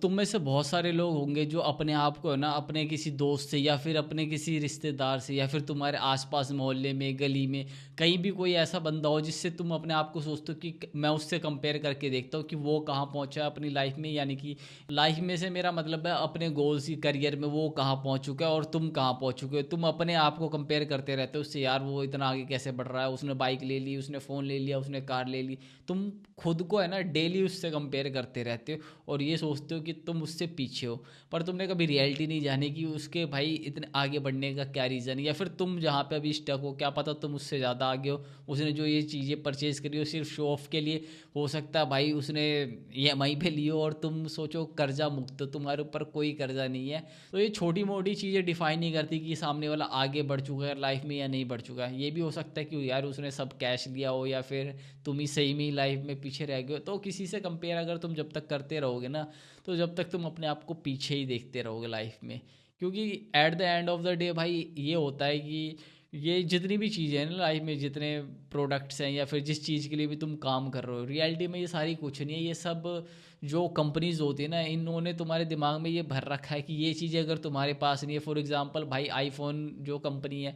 तुम में से बहुत सारे लोग होंगे जो अपने आप को है ना अपने किसी दोस्त से या फिर अपने किसी रिश्तेदार से या फिर तुम्हारे आसपास मोहल्ले में गली में कहीं भी कोई ऐसा बंदा हो जिससे तुम अपने आप को सोचते हो कि मैं उससे कंपेयर करके देखता हूँ कि वो कहाँ पहुँचा है अपनी लाइफ में, यानी कि लाइफ में से मेरा मतलब है अपने गोल्स की करियर में वो कहाँ पहुँच चुका है और तुम कहाँ पहुँच चुके हो। तुम अपने आप को कंपेयर करते रहते हो उससे, यार वो इतना आगे कैसे बढ़ रहा है, उसने बाइक ले ली, उसने फ़ोन ले लिया, उसने कार ले ली। तुम खुद को है ना डेली उससे कंपेयर करते रहते हो और ये सोचते हो कि तुम उससे पीछे हो। पर तुमने कभी रियलिटी नहीं जानी कि उसके भाई इतने आगे बढ़ने का क्या रीज़न है, या फिर तुम जहाँ पे अभी स्टक हो क्या पता तुम उससे ज़्यादा आगे हो। उसने जो ये चीज़ें परचेज़ करी हो सिर्फ शो ऑफ के लिए, हो सकता है भाई उसने ईएमआई पे लियो और तुम सोचो कर्जा मुक्त हो, तुम्हारे ऊपर कोई कर्जा नहीं है। तो ये छोटी मोटी चीज़ें डिफाइन नहीं करती कि सामने वाला आगे बढ़ चुका है लाइफ में या नहीं बढ़ चुका है। ये भी हो सकता है कि यार उसने सब कैश लिया हो या फिर तुम ही सही में लाइफ में पीछे रह गए हो। तो किसी से कंपेयर अगर तुम जब तक करते रहोगे ना, तो जब तक तुम अपने आप को पीछे ही देखते रहोगे लाइफ में। क्योंकि at the end of the day भाई ये होता है कि ये जितनी भी चीज़ें हैं ना लाइफ में, जितने प्रोडक्ट्स हैं या फिर जिस चीज़ के लिए भी तुम काम कर रहे हो, रियलिटी में ये सारी कुछ नहीं है। ये सब जो कंपनीज होती है ना, इन्होंने तुम्हारे दिमाग में ये भर रखा है कि ये चीज़ें अगर तुम्हारे पास नहीं है, फॉर एग्जांपल भाई आईफोन जो कंपनी है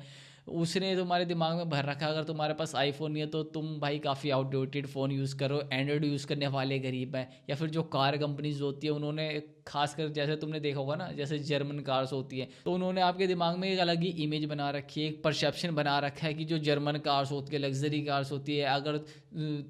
उसने तुम्हारे दिमाग में भर रखा है अगर तुम्हारे पास आईफोन नहीं है तो तुम भाई काफ़ी आउटडेटेड फ़ोन यूज़ करो, एंड्रॉयड यूज़ करने वाले गरीब हैं। या फिर जो कार कंपनीज होती है उन्होंने खासकर जैसे तुमने देखा होगा ना, जैसे जर्मन कार्स होती हैं, तो उन्होंने आपके दिमाग में एक अलग ही इमेज बना रखी है, एक परसेप्शन बना रखा है कि जो जर्मन कार्स होती है, लग्जरी कार्स होती है, अगर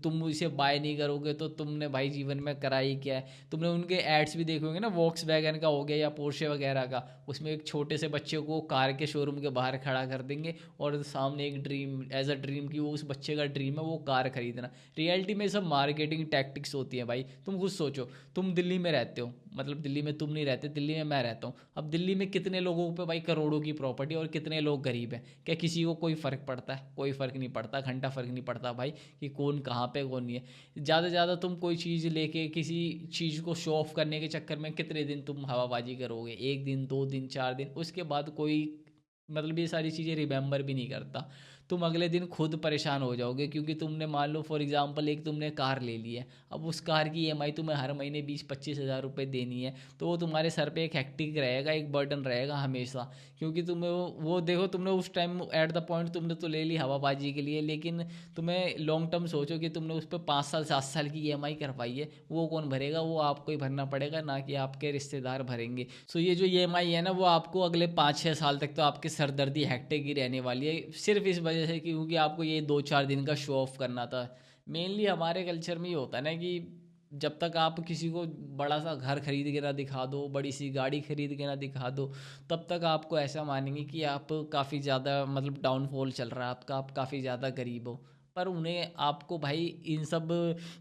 तुम इसे बाय नहीं करोगे तो तुमने भाई जीवन में करा ही क्या है। तुमने उनके एड्स भी देखे होंगे ना, वॉक्स वैगन का हो गया या पोर्शे वगैरह का, उसमें एक छोटे से बच्चे को कार के शोरूम के बाहर खड़ा कर देंगे और सामने एक ड्रीम एज अ ड्रीम की वो उस बच्चे का ड्रीम है वो कार खरीदना। रियलिटी में सब मार्केटिंग टैक्टिक्स होती हैं भाई। तुम खुद सोचो, तुम दिल्ली में रहते हो, मतलब दिल्ली में तुम नहीं रहते, दिल्ली में मैं रहता हूँ। अब दिल्ली में कितने लोगों पे भाई करोड़ों की प्रॉपर्टी और कितने लोग गरीब हैं, क्या किसी को कोई फ़र्क पड़ता है? कोई फ़र्क नहीं पड़ता, घंटा फ़र्क नहीं पड़ता भाई कि कौन कहाँ पे कौन नहीं है। ज़्यादा से ज़्यादा तुम कोई चीज़ लेके किसी चीज़ को शो ऑफ करने के चक्कर में कितने दिन तुम हवाबाजी करोगे? एक दिन, दो दिन, चार दिन, उसके बाद कोई मतलब ये सारी चीज़ें रिमेंबर भी नहीं करता। तुम अगले दिन खुद परेशान हो जाओगे क्योंकि तुमने मान लो फॉर एग्जांपल एक तुमने कार ले ली है। अब उस कार की ईएमआई तुम्हें हर महीने 20-25 हज़ार रुपये देनी है, तो वो तुम्हारे सर पे एक हेक्टिक रहेगा, एक बर्डन रहेगा हमेशा। क्योंकि तुम्हें वो देखो, तुमने उस टाइम एट द पॉइंट तुमने तो ले ली हवाबाजी के लिए, लेकिन तुम्हें लॉन्ग टर्म सोचो कि तुमने उस पर 5 साल 7 साल की ईएमआई करवाई है, वो कौन भरेगा? वो आपको ही भरना पड़ेगा, ना कि आपके रिश्तेदार भरेंगे। सो ये जो ईएमआई है ना, वो आपको अगले 5-6 साल तक तो आपकी सरदर्दी हेक्टेक की रहने वाली है, सिर्फ इस वजह से क्योंकि आपको ये 2-4 दिन का शो ऑफ करना था। मेनली हमारे कल्चर में ये होता है ना कि जब तक आप किसी को बड़ा सा घर खरीद के ना दिखा दो, बड़ी सी गाड़ी खरीद के ना दिखा दो, तब तक आपको ऐसा मानेंगे कि आप काफ़ी ज़्यादा मतलब डाउनफॉल चल रहा है आपका, आप काफ़ी ज़्यादा गरीब हो। पर उन्हें आपको भाई इन सब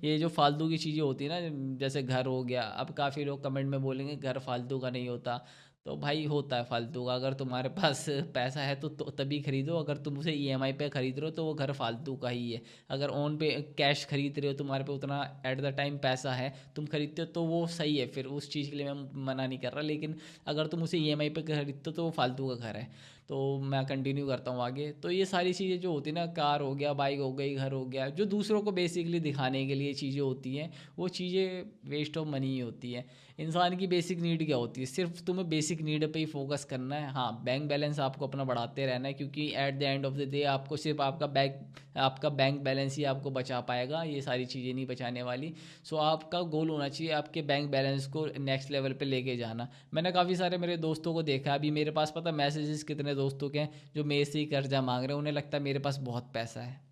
ये जो फालतू की चीज़ें होती है ना, जैसे घर हो गया, अब काफ़ी लोग कमेंट में बोलेंगे घर फालतू का नहीं होता। तो भाई होता है फालतू का, अगर तुम्हारे पास पैसा है तो तभी खरीदो, अगर तुम उसे ईएमआई पे खरीद रहे हो तो वो घर फालतू का ही है। अगर ऑन पे कैश खरीद रहे हो, तुम्हारे पे उतना एट द टाइम पैसा है, तुम खरीदते हो तो वो सही है, फिर उस चीज़ के लिए मैं मना नहीं कर रहा। लेकिन अगर तुम उसे ईएमआई पे खरीदते हो तो वो फालतू का घर है। तो मैं कंटिन्यू करता हूँ आगे। तो ये सारी चीज़ें जो होती है ना, कार हो गया, बाइक हो गई, घर हो गया, जो दूसरों को बेसिकली दिखाने के लिए चीज़ें होती हैं, वो चीज़ें वेस्ट ऑफ मनी ही होती हैं। इंसान की बेसिक नीड क्या होती है? सिर्फ तुम्हें बेसिक नीड पे ही फोकस करना है। हाँ, बैंक बैलेंस आपको अपना बढ़ाते रहना है, क्योंकि at the end of the day आपको सिर्फ आपका बैंक बैलेंस ही आपको बचा पाएगा, ये सारी चीज़ें नहीं बचाने वाली। सो आपका गोल होना चाहिए आपके बैंक बैलेंस को नेक्स्ट लेवल पे लेके जाना। मैंने काफ़ी सारे मेरे दोस्तों को देखा, अभी मेरे पास पता मैसेजेस कितने दोस्तों के हैं जो मेरे से ही कर्जा मांग रहे हैं, उन्हें लगता है मेरे पास बहुत पैसा है।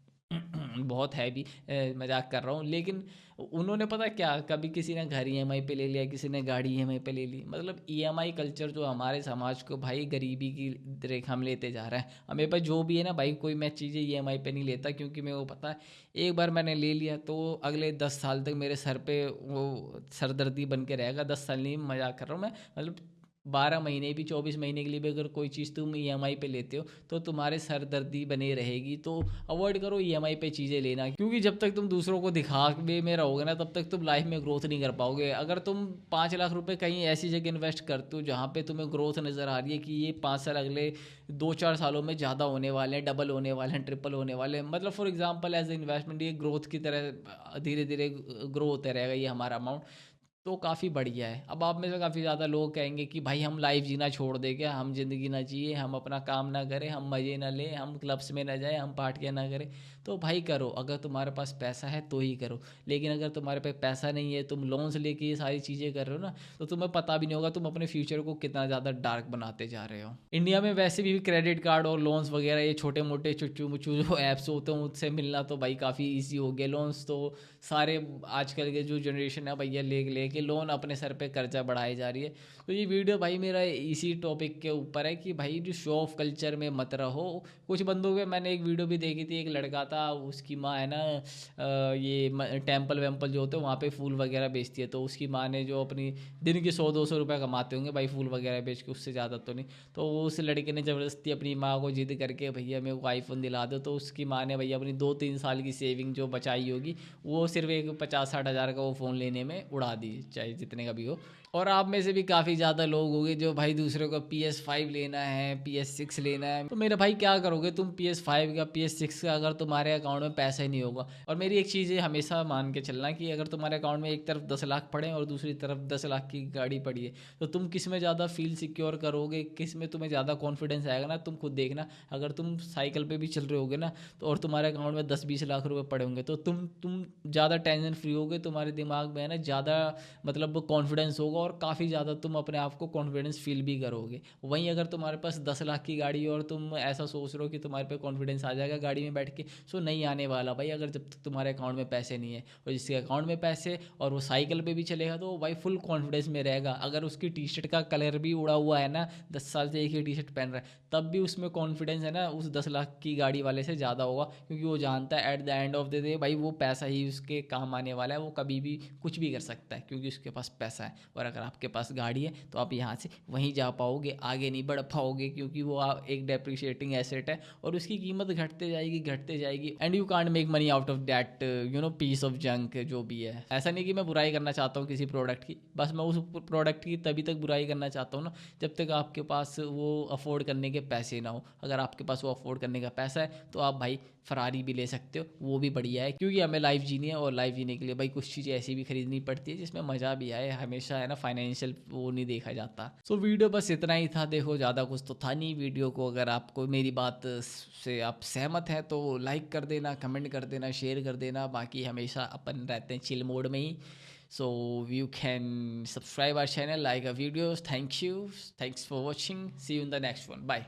बहुत है भी, मजाक कर रहा हूँ, लेकिन उन्होंने पता क्या, कभी किसी ने घर ईएमआई पे ले लिया, किसी ने गाड़ी ईएमआई पे ले ली। मतलब ईएमआई कल्चर जो हमारे समाज को भाई गरीबी की रेखा में लेते जा रहा है। अब मेरे पास जो भी है ना भाई, कोई मैं चीज़ें ईएमआई पे नहीं लेता, क्योंकि मेरे को पता है एक बार मैंने ले लिया तो अगले 10 साल तक मेरे सर पे वो सरदर्दी बन के रहेगा। 10 साल नहीं, मजाक कर रहा हूँ मैं, मतलब 12 महीने भी, 24 महीने के लिए भी अगर कोई चीज़ तुम ईएमआई पे लेते हो तो तुम्हारे सर दर्दी बने रहेगी। तो अवॉइड करो ईएमआई पे चीज़ें लेना, क्योंकि जब तक तुम दूसरों को दिखावे में रहोगे ना, तब तक तुम लाइफ में ग्रोथ नहीं कर पाओगे। अगर तुम 5 लाख रुपए कहीं ऐसी जगह इन्वेस्ट करते हो जहाँ पे तुम्हें ग्रोथ नज़र आ रही है कि ये 5 साल अगले 2-4 सालों में ज़्यादा होने वाले हैं, डबल होने वाले हैं, ट्रिपल होने वाले हैं, मतलब for example as a investment ये ग्रोथ की तरह धीरे धीरे ग्रो होते रहेगा ये हमारा अमाउंट। तो काफ़ी बढ़िया है। अब आप में से काफ़ी ज़्यादा लोग कहेंगे कि भाई हम लाइफ जीना छोड़ दें क्या, हम ज़िंदगी ना जिए, हम अपना काम ना करें, हम मज़े ना लें, हम क्लब्स में ना जाएं, हम पार्टियां ना करें। तो भाई करो, अगर तुम्हारे पास पैसा है तो ही करो। लेकिन अगर तुम्हारे पास पैसा नहीं है, तुम लोन्स लेके ये सारी चीज़ें कर रहे हो ना, तो तुम्हें पता भी नहीं होगा तुम अपने फ्यूचर को कितना ज़्यादा डार्क बनाते जा रहे हो। इंडिया में वैसे भी क्रेडिट कार्ड और लोन्स वगैरह ये छोटे मोटे चुच्चू मुच्चू जो ऐप्स होते हैं उससे मिलना तो भाई काफ़ी ईजी हो गया। लोन्स तो सारे आजकल के जो जनरेशन है भैया ले के लोन अपने सर पे कर्जा बढ़ाई जा रही है। तो ये वीडियो भाई मेरा इसी टॉपिक के ऊपर है कि भाई जो शो ऑफ कल्चर में मत रहो। कुछ बंदों के मैंने एक वीडियो भी देखी थी, एक लड़का था उसकी माँ है ना ये टेम्पल वेम्पल जो होते हैं वहाँ पे फूल वगैरह बेचती है, तो उसकी माँ ने जो अपनी दिन के 100-200 रुपये कमाते होंगे भाई फूल वगैरह बेच के, उससे ज़्यादा तो नहीं। तो उस लड़के ने ज़बरदस्ती अपनी माँ को जिद करके भैया मेरे को आईफोन दिला दो, तो उसकी माँ ने भैया अपनी 2-3 साल की सेविंग जो बचाई होगी वो सिर्फ एक 50-60 हज़ार का वो फ़ोन लेने में उड़ा दी, चाहे जितने का भी हो। और आप में से भी काफ़ी ज़्यादा लोग होंगे जो भाई दूसरे को PS5 लेना है, PS6 लेना है। तो मेरे भाई क्या करोगे तुम PS5 का, PS6 का, अगर तुम्हारे अकाउंट में पैसा ही नहीं होगा। और मेरी एक चीज़ है, हमेशा मान के चलना कि अगर तुम्हारे अकाउंट में एक तरफ 10 लाख पड़े और दूसरी तरफ 10 लाख की गाड़ी पड़ी है, तो तुम किस में ज़्यादा फील सिक्योर करोगे, किस में तुम्हें ज़्यादा कॉन्फिडेंस आएगा ना, तुम खुद देखना। अगर तुम साइकिल पे भी चल रहे होगे ना, तो और तुम्हारे अकाउंट में 10-20 लाख रुपए पड़े होंगे, तो तुम ज़्यादा टेंशन फ्री होगे, तुम्हारे दिमाग में है ना ज़्यादा मतलब कॉन्फिडेंस होगा और काफ़ी ज़्यादा तुम अपने आप को कॉन्फिडेंस फील भी करोगे। वहीं अगर तुम्हारे पास 10 लाख की गाड़ी है और तुम ऐसा सोच रहे हो कि तुम्हारे पे कॉन्फिडेंस आ जाएगा गाड़ी में बैठ के, सो नहीं आने वाला भाई, अगर जब तक तुम्हारे अकाउंट में पैसे नहीं है। और जिसके अकाउंट में पैसे और वो साइकिल पे भी चलेगा तो भाई फुल कॉन्फिडेंस में रहेगा। अगर उसकी टी शर्ट का कलर भी उड़ा हुआ है ना, 10 साल से एक ही टी शर्ट पहन रहा है, तब भी उसमें कॉन्फिडेंस है ना उस 10 लाख की गाड़ी वाले से ज़्यादा होगा, क्योंकि वो जानता है at the end of the day भाई वो पैसा ही उसके काम आने वाला है, वो कभी भी कुछ भी कर सकता है क्योंकि उसके पास पैसा है। और अगर आपके पास गाड़ी है तो आप यहाँ से वहीं जा पाओगे, आगे नहीं बढ़ पाओगे, क्योंकि वो एक डेप्रिशिएटिंग एसेट है और उसकी कीमत घटते जाएगी and you can't make money out of that piece of junk जो भी है। ऐसा नहीं कि मैं बुराई करना चाहता हूँ किसी प्रोडक्ट की, बस मैं उस प्रोडक्ट की तभी तक बुराई करना चाहता हूँ ना जब तक आपके पास वो अफोर्ड करने के पैसे ना हो। अगर आपके पास वो अफोर्ड करने का पैसा है तो आप भाई फरारी भी ले सकते हो, वो भी बढ़िया है, क्योंकि हमें लाइफ जीनी है और लाइफ जीने के लिए भाई कुछ चीज़ें ऐसी भी खरीदनी पड़ती है जिसमें मज़ा भी आए। हमेशा है ना फाइनेंशियल वो नहीं देखा जाता। सो वीडियो बस इतना ही था, देखो ज़्यादा कुछ तो था नहीं वीडियो को। अगर आपको मेरी बात से आप सहमत हैं तो लाइक कर देना, कमेंट कर देना, शेयर कर देना। बाकी हमेशा अपन रहते हैं चिल मोड में ही। So you can subscribe our channel, like our videos. Thank you. Thanks for watching. See you in the next one. Bye.